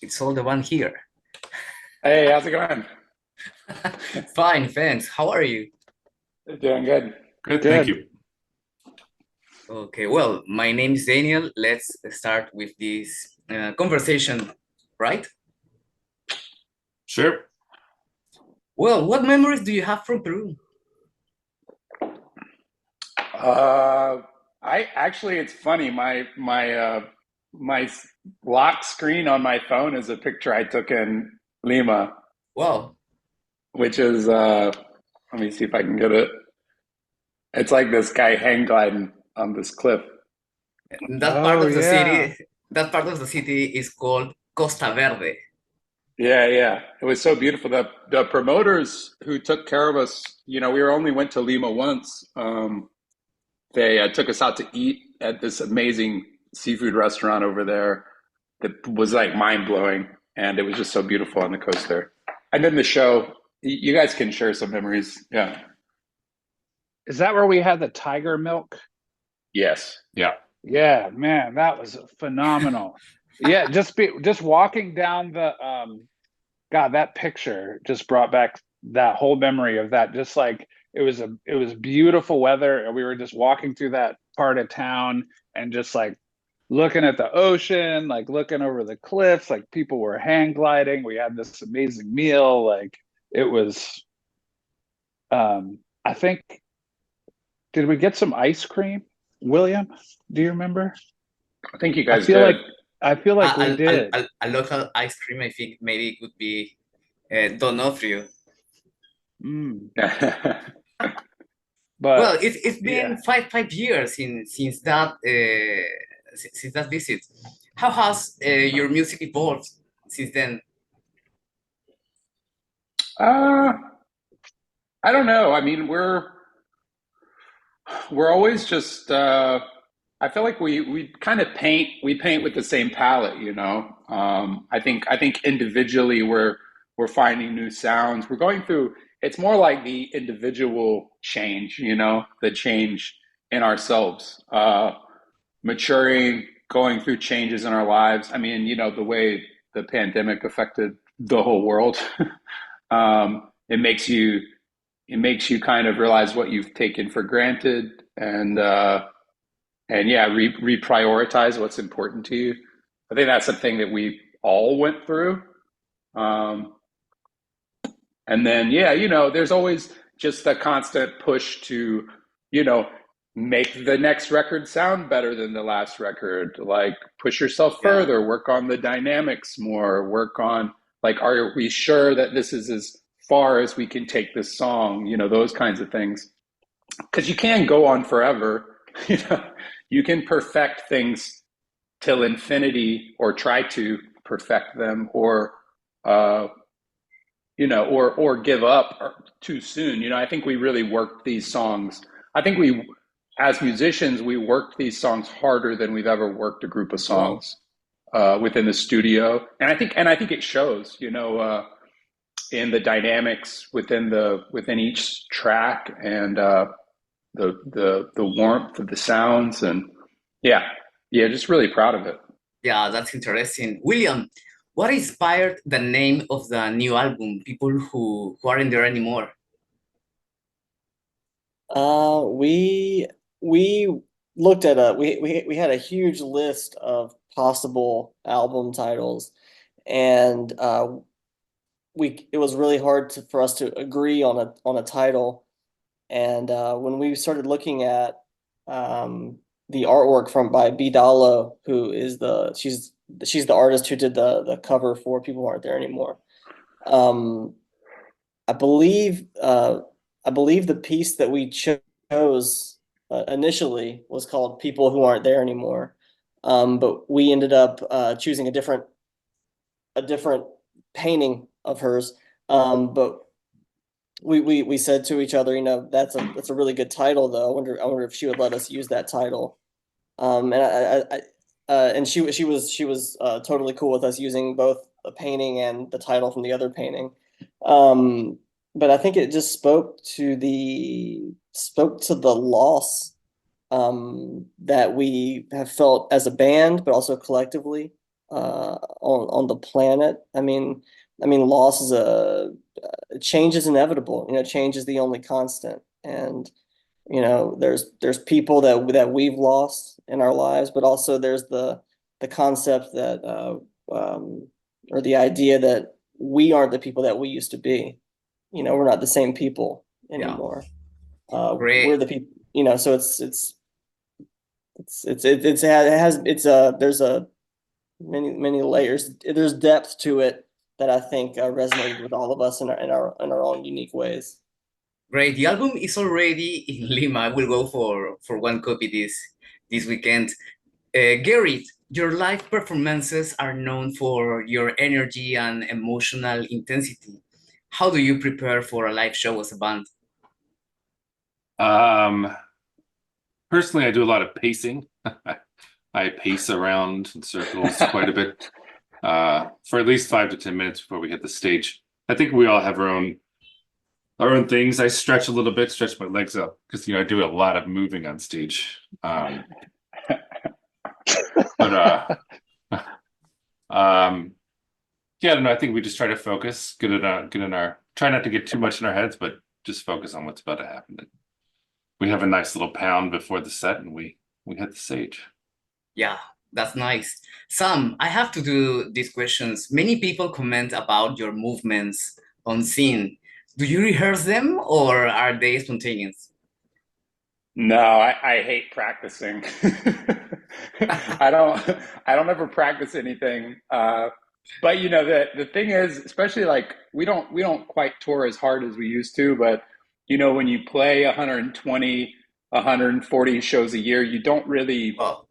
It's all the one here. Hey, how's it going? Fine, thanks. How are you? Doing good. Good, thank Good. you. Okay, well, my name is Daniel. Let's start with this conversation, right? Sure. Well, what memories do you have from Peru? Uh, I actually, it's funny. My lock screen on my phone is a picture I took in Lima, Wow, which is let me see if I can get it. It's like this guy hang gliding on this cliff. that part Oh of the yeah. city, that part of the city is called Costa Verde. Yeah, yeah. It was so beautiful. The promoters who took care of us, we were only went to Lima once. They took us out to eat at this amazing seafood restaurant over there that was like mind blowing, and it was just so beautiful on the coast there. And then the show, you guys can share some memories. Yeah. Is that where we had the tiger milk? Yes. Yeah. Yeah, man, that was phenomenal. Yeah, just walking down the God, that picture just brought back that whole memory of that. Just like it was beautiful weather, and we were just walking through that part of town and just like looking at the ocean, like looking over the cliffs, like people were hang gliding. We had this amazing meal. Like it was I think did we get some ice cream, William? Do you remember? I think you I guys feel did. like I feel A, like we a, a, did. a local ice cream, I think maybe it could be Donofrio. Mm. Well, But it's been yeah. five years since that since that visit. How has your music evolved since then? uh, I don't know. I mean, we're always just I feel like we kind of paint with the same palette, you know. I think individually we're finding new sounds. We're going through it's more like the individual change, you know, the change in ourselves, maturing, going through changes in our lives. I mean, the way the pandemic affected the whole world, it makes you kind of realize what you've taken for granted and yeah, reprioritize what's important to you. I think that's something that we all went through. Um, and then, yeah, there's always just the constant push to, you know, make the next record sound better than the last record. Like, push yourself Yeah. further, work on the dynamics more, work on, like, are we sure that this is as far as we can take this song? Those kinds of things. Because you can go on forever. You know, you can perfect things till infinity, or try to perfect them, or uh, or give up too soon. I think we really worked these songs. I think as musicians, we worked these songs harder than we've ever worked a group of Wow. songs within the studio, and I think it shows. In the dynamics within each track, and the warmth of the sounds, and yeah, yeah, just really proud of it. Yeah, that's interesting. William, what inspired the name of the new album? People who aren't there anymore. We looked at we had a huge list of possible album titles, and we it was really hard for us to agree on a title. And when we started looking at the artwork from by Bidalo, who is she's the artist who did the cover for People Who Aren't There Anymore. Um, I believe I believe the piece that we chose initially was called "People Who Aren't There Anymore," but we ended up choosing a different painting of hers. But we said to each other, that's a really good title, though. I wonder if she would let us use that title. And she was totally cool with us using both the painting and the title from the other painting. Um, but I think it just spoke to the loss that we have felt as a band, but also collectively. on the planet. I mean, loss is a change is inevitable. Change is the only constant, and there's people that we've lost in our lives, but also there's the concept that or the idea that we aren't the people that we used to be. We're not the same people Yeah, anymore. We're great. the people. So there's a many layers. There's depth to it that I think resonated with all of us in our own unique ways. Great. The album is already in Lima. I will go for one copy this weekend. Garrett, your live performances are known for your energy and emotional intensity. How do you prepare for a live show as a band? Um, Personally, I do a lot of pacing. I pace around in circles quite a bit for at least 5 to 10 minutes before we hit the stage. I think we all have our own things. I stretch a little bit, stretch my legs up because I do a lot of moving on stage. But yeah, I don't know. I think we just try to focus, try not to get too much in our heads, but just focus on what's about to happen. We have a nice little pound before the set, and we hit the stage. Yeah, that's nice. Sam, I have to do these questions. Many people comment about your movements on scene. Do you rehearse them or are they spontaneous? No, I hate practicing. I don't ever practice anything. But the thing is, especially like we don't quite tour as hard as we used to, but when you play 120, 140 shows a year, Oh,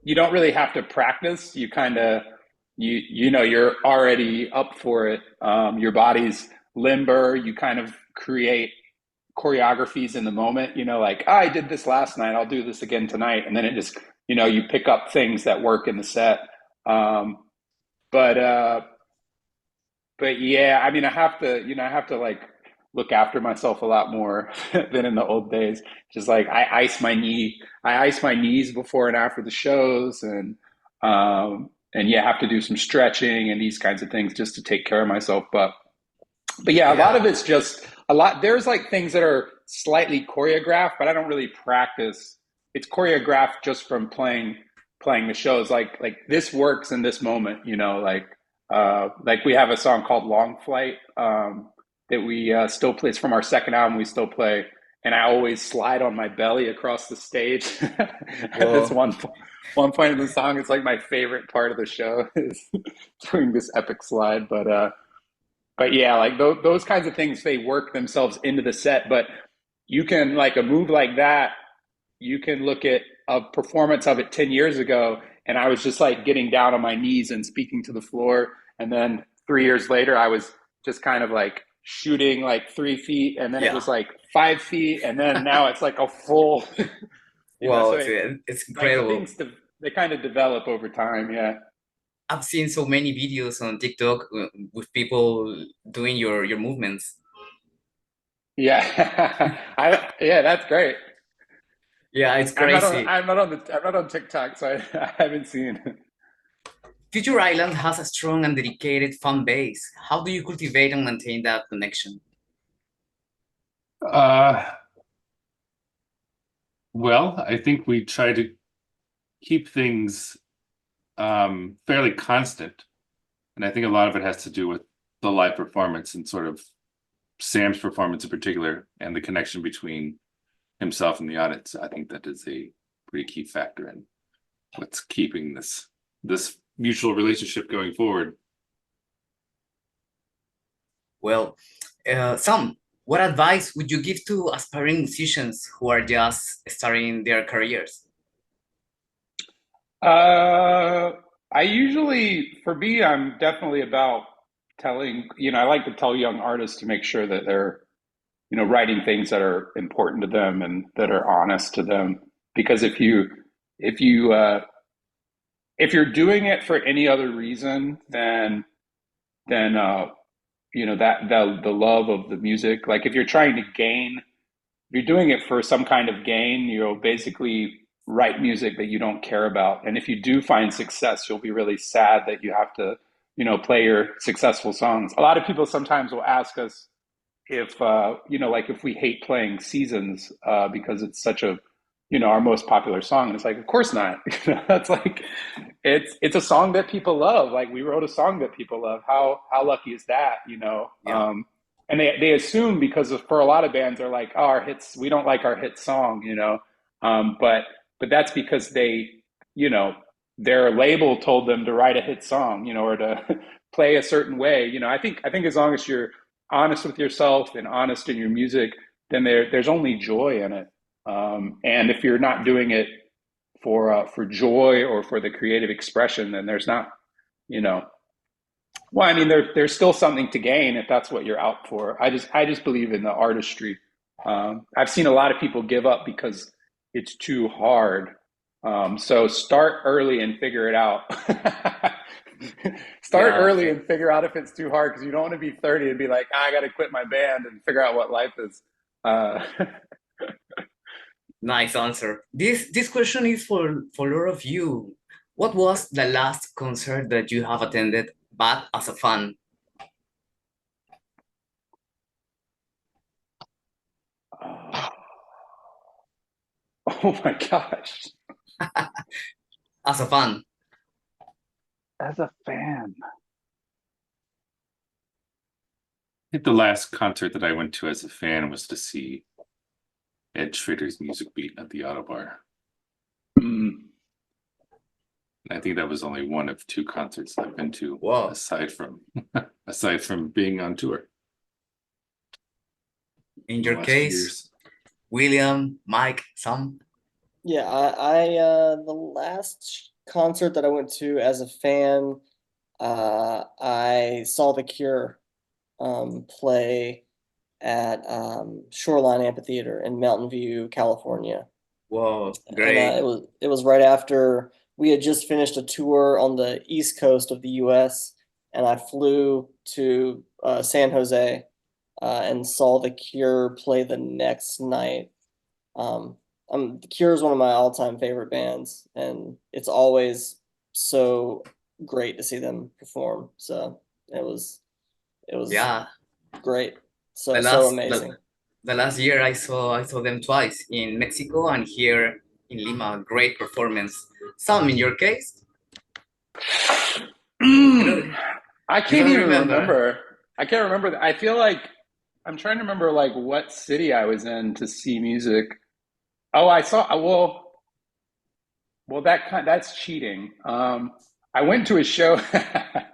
you don't really have to practice. You kind of you're already up for it. Your body's limber. You kind of create choreographies in the moment, like I did this last night, I'll do this again tonight. And then it just, you pick up things that work in the set. Um, but, uh, but yeah, I have to like look after myself a lot more than in the old days. Just like I ice my knees before and after the shows and yeah, have to do some stretching and these kinds of things just to take care of myself. But yeah, a lot of yeah. it's just a lot. There's like things that are slightly choreographed, but I don't really practice. It's choreographed just from playing the shows. Like this works in this moment, like we have a song called Long Flight that we still play. It's from our second album. We still play, and I always slide on my belly across the stage at this Well, one point in the song. It's like my favorite part of the show is doing this epic slide, but yeah, like those kinds of things, they work themselves into the set. But you can like a move like that, you can look at a performance of it 10 years ago, and I was just like getting down on my knees and speaking to the floor. And then 3 years later, I was just kind of like shooting like 3 feet, and then it yeah. was like 5 feet, and then now it's like a full, Well, so it's like incredible. they kind of develop over time. Yeah. I've seen so many videos on TikTok with people doing your movements. Yeah. Yeah, that's great. Yeah, it's I'm not on. crazy. I'm not on TikTok, so I haven't seen. Future Island has a strong and dedicated fan base. How do you cultivate and maintain that connection? Uh, well, I think we try to keep things fairly constant, and I think a lot of it has to do with the live performance and sort of Sam's performance in particular, and the connection between himself and the audience. I think that is a pretty key factor in what's keeping this mutual relationship going forward. Well, Sam, what advice would you give to aspiring musicians who are just starting their careers? Uh, for me, I'm definitely about telling. I like to tell young artists to make sure that they're, writing things that are important to them and that are honest to them. Because if you if you're doing it for any other reason than that the love of the music, like if you're trying to gain, if you're doing it for some kind of gain, basically write music that you don't care about. And if you do find success, you'll be really sad that you have to, play your successful songs. A lot of people sometimes will ask us if, like if we hate playing Seasons because it's such a, our most popular song. And it's like, of course not. That's like, it's a song that people love. Like we wrote a song that people love. How lucky is that, Yeah. And they assume because for a lot of bands, they're like, oh, our hits, we don't like our hit song, but that's because their label told them to write a hit song, or to play a certain way. I think as long as you're honest with yourself and honest in your music, then there's only joy in it. And if you're not doing it for joy or for the creative expression, then there's not, well, I mean, there's still something to gain if that's what you're out for. I just believe in the artistry. I've seen a lot of people give up because it's too hard. So start early and figure it out. Start early and figure out if it's too hard, because you don't want to be 30 and be like, I got to quit my band and figure out what life is. Nice answer. This question is for all of you. What was the last concert that you have attended, but as a fan? Oh my gosh. As a fan. As a fan. I think the last concert that I went to as a fan was to see Ed Schrader's Music Beat at the Autobar. Mm. I think that was only one of two concerts I've been to. Wow. aside from being on tour. In the your last case, years. William, Mike, Sam? Yeah, the last concert that I went to as a fan, I saw The Cure play at Shoreline Amphitheater in Mountain View, California. Whoa, And great. it was right after we had just finished a tour on the East Coast of the U.S., and I flew to San Jose and saw The Cure play the next night. The Cure is one of my all-time favorite bands, and it's always so great to see them perform. So it was Yeah. great. So The so last amazing. the last year I saw them twice in Mexico and here in Lima. Great performance. Sam, in your case? You don't, I you can't don't even remember? remember. I can't remember. I feel like I'm trying to remember like what city I was in to see music. Oh, I saw. Well, that's cheating. I went to a show. I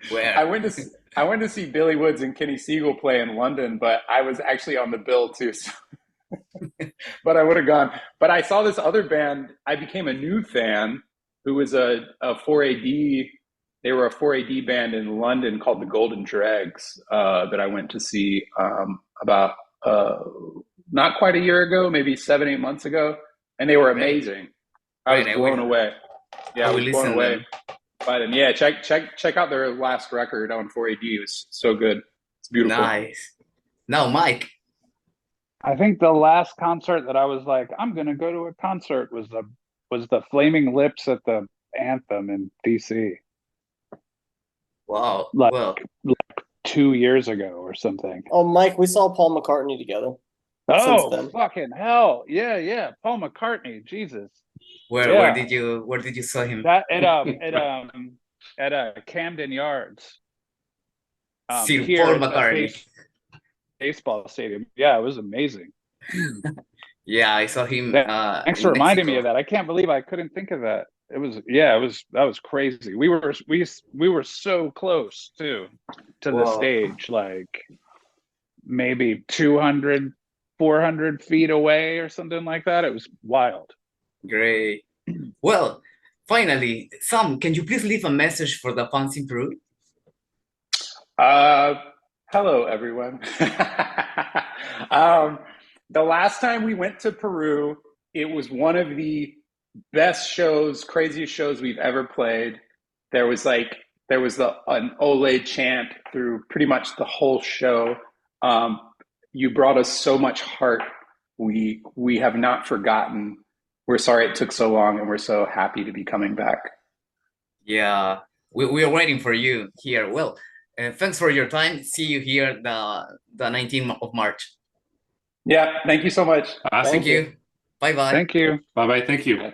Where? went to I went to see Billy Woods and Kenny Siegel play in London, but I was actually on the bill too. So, but I would have gone. But I saw this other band. I became a new fan who was a 4AD. They were a 4AD band in London called the Golden Dregs that I went to see about not quite a year ago, maybe 7-8 months ago, and they were Great. amazing. I was Great. blown away. Yeah, I I will was blown listen away then. by them. Yeah, check out their last record on 4AD. It was so good. It's beautiful. Nice. Now, Mike. I think the last concert that I was like, I'm gonna go to a concert was the Flaming Lips at the Anthem in DC. Wow. Like Well, 2 years ago or something. Oh, Mike, we saw Paul McCartney together. Since Oh, then. fucking hell. Yeah. Paul McCartney. Jesus. where Yeah. did you saw him? That at Camden Yards. Sir Here Paul at the McCartney. baseball stadium. Yeah, it was amazing. Yeah, I saw him Thanks in for reminding me Mexico. of that. I can't believe I couldn't think of that. That was crazy. We were so close too to the Wow. stage, like maybe 200, 400 feet away or something like that. It was wild. Great. Well, finally, Sam, can you please leave a message for the fans in Peru? Hello, everyone. The last time we went to Peru, it was one of the best shows, craziest shows we've ever played. There was an Ole chant through pretty much the whole show. You brought us so much heart. We have not forgotten. we're sorry it took so long, and we're so happy to be coming back. Yeah, we are waiting for you here. Well, thanks for your time. See you here the 19th of March. Yeah, thank you so much. Awesome. Thank you. Bye bye. Thank you. Bye bye. Thank you.